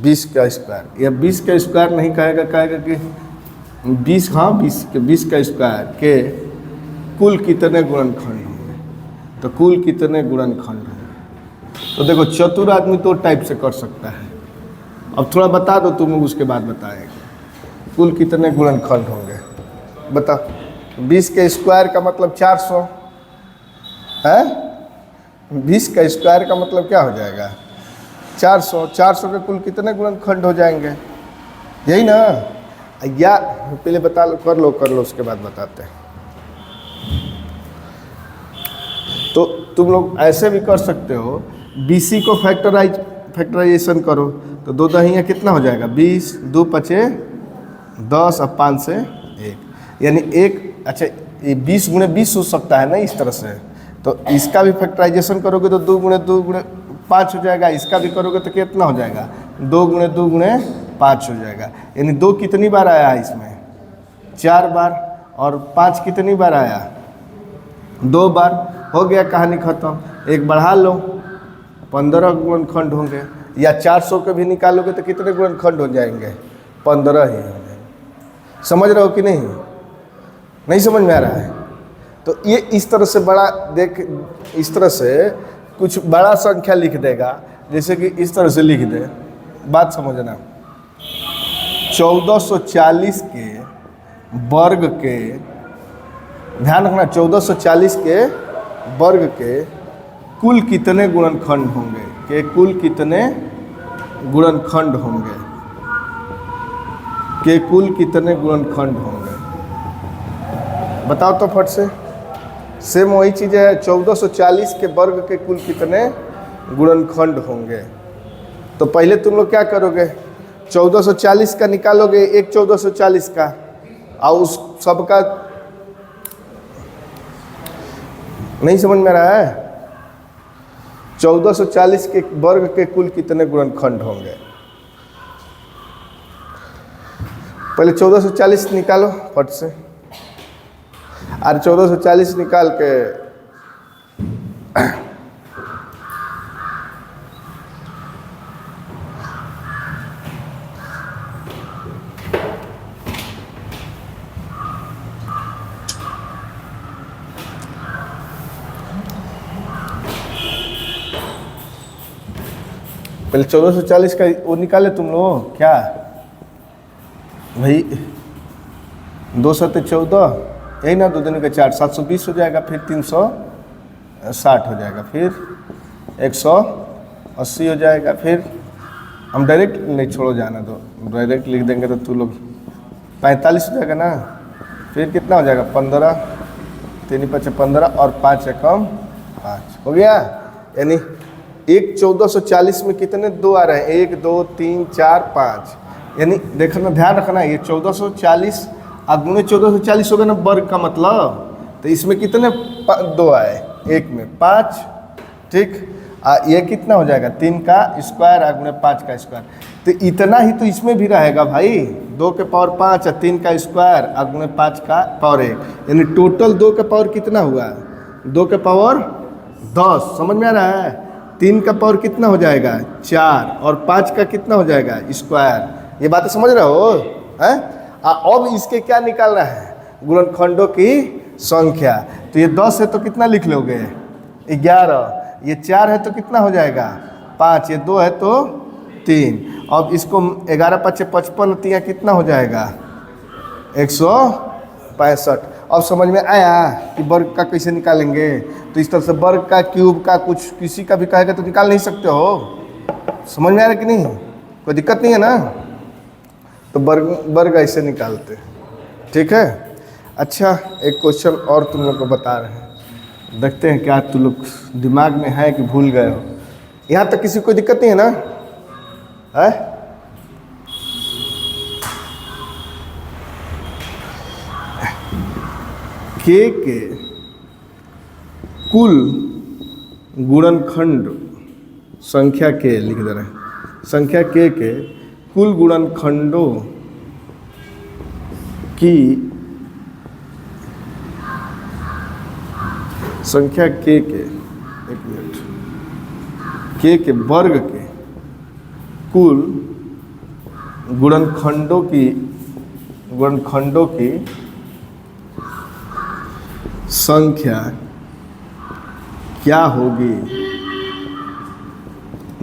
20 का स्क्वायर, या 20 का स्क्वायर नहीं कहेगा, कहेगा कि 20, हाँ 20 का स्क्वायर के कुल कितने गुणनखंड होंगे, तो कुल कितने गुणनखंड होंगे। तो देखो चतुर आदमी 2 टाइप से कर सकता है। अब थोड़ा बता दो तुम लोग, उसके बाद बताएंगे कुल कितने गुणनखंड होंगे। बताओ 20 के स्क्वायर का मतलब 400 है, 20 का स्क्वायर का मतलब क्या हो जाएगा 400, 400 के कुल कितने गुणनखंड हो जाएंगे, यही ना। या पहले बता लो, कर लो उसके बाद बताते हैं। तो तुम लोग ऐसे भी कर सकते हो, BC को फैक्टराइजेशन करो तो 2 दहिया कितना हो जाएगा 20, 2 पचे 10 और 5 से 1, यानी 1। अच्छा ये 20 गुणे 20 हो सकता है ना इस तरह से, तो इसका भी फैक्टराइजेशन करोगे तो 2 गुणे 2 गुणे 5 हो जाएगा। इसका भी करोगे तो कितना हो जाएगा 2 गुणे 2 गुणे 5 हो जाएगा। यानी 2 कितनी बार आया है इसमें 4 बार, और 5 कितनी बार आया 2 बार। हो गया कहानी खत्म। एक बढ़ा लो 15 गुणनखंड होंगे, या 400 के भी निकालोगे तो कितने गुणनखंड हो जाएंगे 15 ही हो जाएंगे। समझ रहे हो कि नहीं, नहीं समझ में आ रहा है। तो ये इस तरह से बड़ा देख, इस तरह से कुछ बड़ा संख्या लिख देगा, जैसे कि इस तरह से लिख दे, बात समझना 1440 के वर्ग के, ध्यान रखना 1440 के वर्ग के कुल कितने गुणनखंड होंगे, के कुल कितने गुणनखंड होंगे, के कुल कितने गुणनखंड होंगे, बताओ तो फट से। सेम वही चीज़ है, 1440 के वर्ग के कुल कितने गुणनखंड होंगे। तो पहले तुम लोग क्या करोगे, 1440 का निकालोगे, एक 1440 का, और उस सब का नहीं समझ में रहा है। 1440 के वर्ग के कुल कितने गुणनखंड होंगे, पहले 1440 निकालो फट से। और 1440 निकाल के पहले 1440 का वो निकाले तुम लोग क्या भाई, 2 7 14, यही ना, 2 दूनी का 4, 720 हो जाएगा, फिर 360 हो जाएगा, फिर 180 हो जाएगा, फिर हम डायरेक्ट नहीं, छोड़ो जाना दो, डायरेक्ट लिख देंगे तो तू लोग 45 हो जाएगा ना, फिर कितना हो जाएगा 15, 3 5 15 और 5 एकम 5 हो गया। यानी एक 1440 में कितने 2 आ रहे हैं, 1 2 3 4 5, यानी देखना ध्यान रखना, ये 1440 गुणे 1440 हो गया ना वर्ग का मतलब, तो इसमें कितने 2 आए, एक में 5, ठीक। ये कितना हो जाएगा 3 का स्क्वायर गुणे 5 का स्क्वायर, तो इतना ही तो इसमें भी रहेगा भाई, 2 के पावर 5 और 3 का स्क्वायर गुणे 5 का पावर 1, यानी टोटल 2 के पावर कितना हुआ, 2 के पावर 10, समझ में आ रहा है। 3 का पावर कितना हो जाएगा 4 और 5 का कितना हो जाएगा स्क्वायर, ये बातें समझ रहे हो हैं। अब इसके क्या निकालना है, गुणनखंडों की संख्या। तो ये 10 है तो कितना लिख लोगे 11, ये 4 है तो कितना हो जाएगा 5, ये 2 है तो 3। अब इसको 11 5 55, 3 कितना हो जाएगा 165। अब समझ में आया कि वर्ग का कैसे निकालेंगे। तो इस तरह से वर्ग का, क्यूब का, कुछ किसी का भी कहेगा तो निकाल नहीं सकते हो। समझ में आ रहा है कि नहीं, कोई दिक्कत नहीं है ना। तो वर्ग ऐसे निकालते हैं, ठीक है। अच्छा, एक क्वेश्चन और तुम लोग को बता रहे हैं, देखते हैं क्या तुम लोग दिमाग में है कि भूल गए हो। यहाँ तक किसी को दिक्कत नहीं है ना, है? के कुल गुणनखंड संख्या के लिख दे रहे हैं, संख्या के कुल गुणनखंडों की संख्या एक मिनट, के वर्ग के कुल गुणनखंडों की संख्या क्या होगी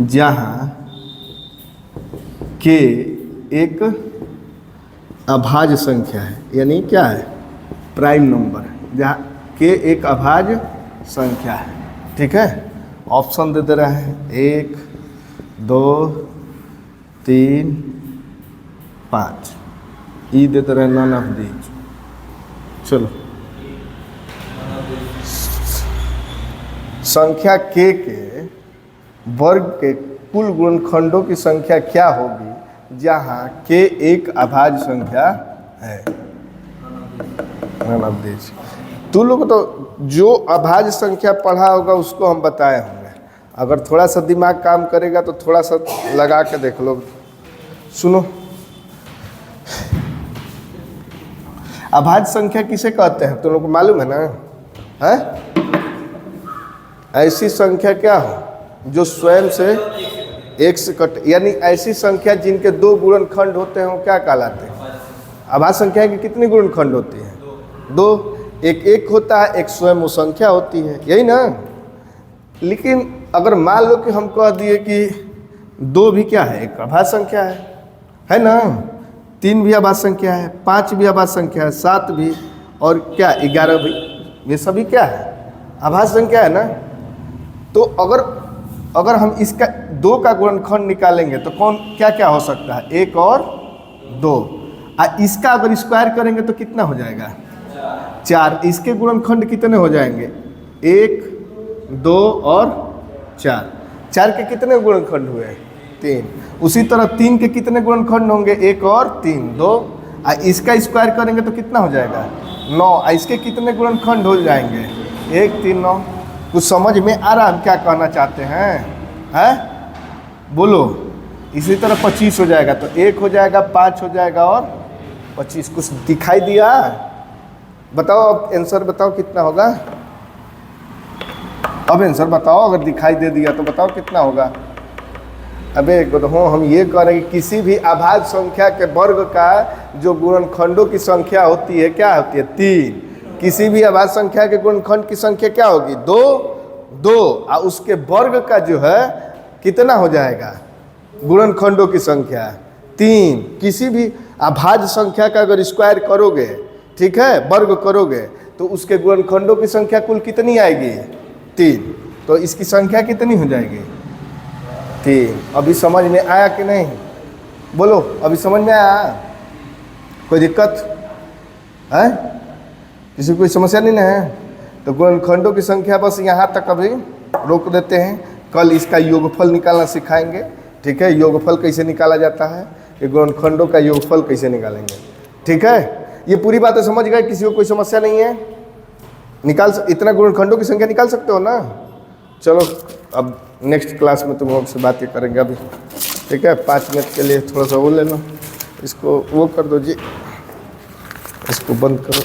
जहाँ के एक अभाज्य संख्या है, यानी क्या है प्राइम नंबर, जहाँ के एक अभाज्य संख्या है, ठीक है। ऑप्शन दे दे रहे हैं 1 2 3 5, ई दे दे रहे हैं नन ऑफ दीज। चलो, संख्या के वर्ग के कुल गुणनखंडों की संख्या क्या होगी जहाँ के एक अभाज्य संख्या है। None of these. तू लोग तो जो अभाज्य संख्या पढ़ा होगा उसको हम बताए होंगे, अगर थोड़ा सा दिमाग काम करेगा तो थोड़ा सा लगा के देख लो। सुनो, अभाज्य संख्या किसे कहते हैं तुम लोग को मालूम है ना, है? ऐसी संख्या क्या हो जो स्वयं से एक से कट, यानी ऐसी संख्या जिनके 2 गुणनखंड होते हैं वो क्या कहलाते हैं। अभाज्य संख्या की कितनी गुणनखंड होती है 2, एक होता है, एक स्वयं वो संख्या होती है, यही ना। लेकिन अगर मान लो कि हम कह दिए कि 2 भी क्या है एक अभाज्य संख्या है ना, 3 भी अभाज्य संख्या है, 5 भी अभाज्य संख्या है, 7 भी, और क्या 11 भी, ये सभी क्या है, अभाज्य संख्या है ना। तो अगर हम इसका 2 का गुणनखंड निकालेंगे तो कौन क्या क्या हो सकता है, 1 और 2। इसका अगर स्क्वायर करेंगे तो कितना हो जाएगा, 4। इसके गुणनखंड कितने हो जाएंगे, 1, 2 और 4। 4 के कितने गुणनखंड हुए, 3। उसी तरह 3 के कितने गुणनखंड होंगे, 1 और 3, 2। इसका स्क्वायर करेंगे तो कितना हो जाएगा, 9। इसके कितने गुणनखंड हो जाएंगे, 1, 3, 9। कुछ समझ में आ रहा हम क्या कहना चाहते हैं, बोलो। इसी तरह 25 हो जाएगा, तो 1 हो जाएगा, 5 हो जाएगा और 25। कुछ दिखाई दिया, बताओ अब आंसर बताओ कितना होगा। अब आंसर बताओ, अगर दिखाई दे दिया तो बताओ कितना होगा। अबे हो, हम ये कह रहे हैं कि किसी भी अभाज्य संख्या के वर्ग का जो गुणनखंडों की संख्या होती है क्या होती है, 3। किसी भी अभाज्य संख्या के गुणनखंड की संख्या क्या होगी, 2। और उसके वर्ग का जो है कितना हो जाएगा, गुणनखंडों की संख्या 3। किसी भी अभाज्य संख्या का अगर स्क्वायर करोगे, ठीक है, वर्ग करोगे, तो उसके गुणनखंडों की संख्या कुल कितनी आएगी, 3। तो इसकी संख्या कितनी हो जाएगी, 3। अभी समझ में आया कि नहीं, बोलो, अभी समझ में आया, कोई दिक्कत है, किसी को कोई समस्या नहीं ना है। तो गुणनखंडों की संख्या बस यहाँ तक अभी रोक देते हैं, कल इसका योगफल निकालना सिखाएंगे, ठीक है। योगफल कैसे निकाला जाता है, कि गुणनखंडों का योगफल कैसे निकालेंगे, ठीक है। ये पूरी बातें समझ गए, किसी को कोई समस्या नहीं है, इतना गुणनखंडों की संख्या निकाल सकते हो ना। चलो अब नेक्स्ट क्लास में तुम लोग से बातें करेंगे अभी, ठीक है। 5 मिनट के लिए थोड़ा सा वो ले लो, इसको वो कर दो जी, इसको बंद करो।